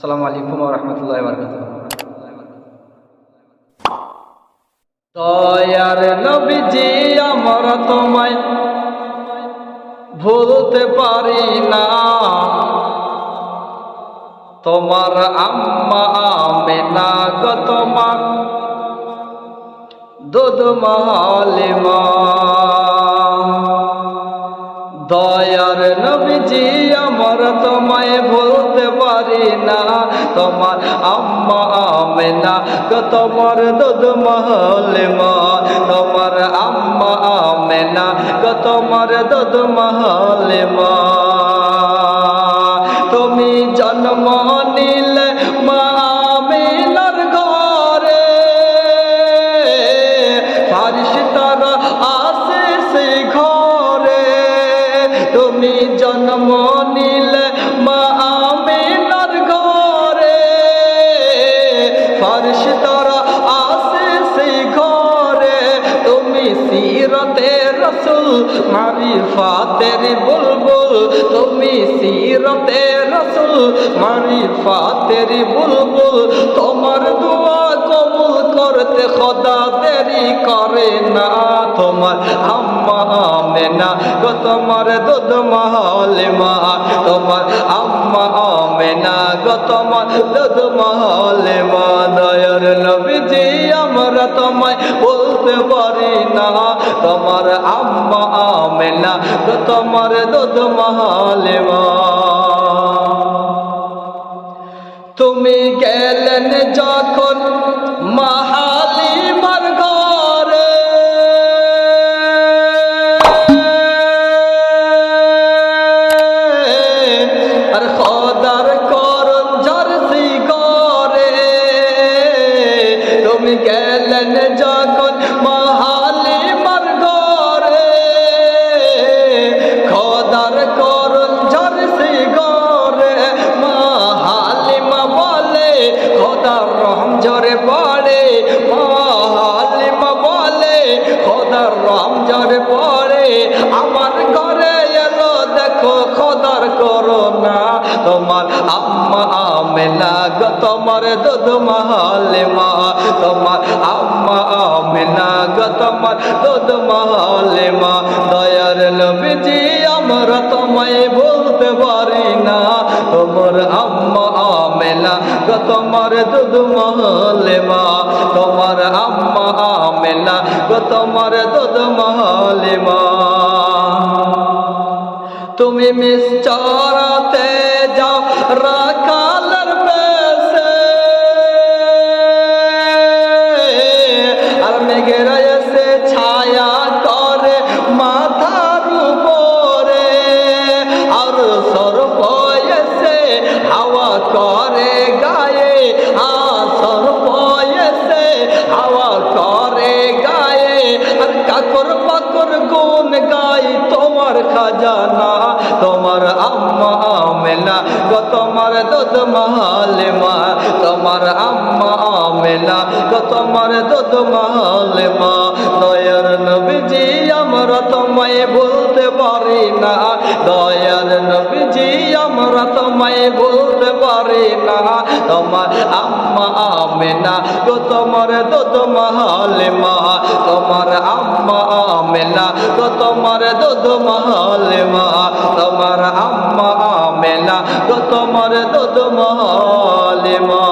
আসসালামু আলাইকুম ওয়া রাহমাতুল্লাহি ওয়া বারাকাতুহু। দয়ার নবীজি আমরা তোমায় ভুলতে পারি না, তোমার আম্মা আমেনা গো তোমার দুধ মালিমা। দয়ার নবীজি আমরা তোমায় ভুলতে পারি না, তোমার আম্মা আমেনা গো তোমার দুধ মালিমা। তোমার আম্মা আমেনা গো তোমার দুধ মালিমা। তুমি জন্ম নিলে মা আমেনার ঘরে, ফারিস্তারা আসে সেই ঘরে। তুমি জন্ম নিলে মা আমেনার ঘরে, ফারিস্তারা আসে সেই ঘরে। তুমি সিরতে রসুল মারিফাতের বুলবুল, তুমি সিরতে রসুল মারিফাতের বুলবুল। তোমার দোয়া কবুল করতে খোদা দেরি করে না, তোমার আম্মা আমেনা গো তোমার দুধ মালিমা। তোমার আম্মা আমেনা গো তোমার দুধ মালিমা। দয়ার নবীজি আমরা তোমায় বলতে পারি না, তোমার আম্মা আমেনা গো তোমার দুধ মালিমা। তুমি গেলেন যখন মা হালিমার ঘরে, আর খোদার করণ ঝরসি ঘরে। তুমি গেলেন যখন মা হালিমার ঘরে, খোদার করণ ঝরসি ঘরে। মা হালিমা বলে খোদার রহম ঝরে পড়ে, মা হালিমা বলে খোদার রহম ঝরে পড়ে। আমার ঘরে এলো দেখো খোদার করোনা, তোমার আম্মা আমেনা গো তোমার দুধ মালিমা। তোমার আম্মা আমেনা গো তোমার দুধ মালিমা। দয়ার নবীজি আমরা তোমায় বলতে পারি না, তোমার আম্মা আমেনা গো তোমার দুধ মালিমা। তোমার আম্মা আমেনা গো তোমার দুধ মালিমা। তুমি মিস চরাতে যাও রাখালের বেশে, আর মেঘেরা এসে ছায়া করে মাথার উপরে, আর সর্প এসে হাওয়া করে গায়ে, আর সর্প এসে হাওয়া করে গায়ে। আর কাকর পাকর গুন গাই তোমার খাজানা, তোমার আম্মা আমেনা গো তোমার দুধ মালিমা। তোমার আম্মা আমেনা গো তোমার দুধ মালিমা। দয়ার নবীজি আমরা তোমায় বলতে পারি না, দয়ার নবীজি আমরা তোমায় বলতে পারি না। তোমার আম্মা আমেনা গো তোমার দুধ মালিমা। তোমার আম্মা আমেনা গো তোমার দুধ মালিমা। তোমার আম্মা আমেনা গো তোমার দুধ মালিমা।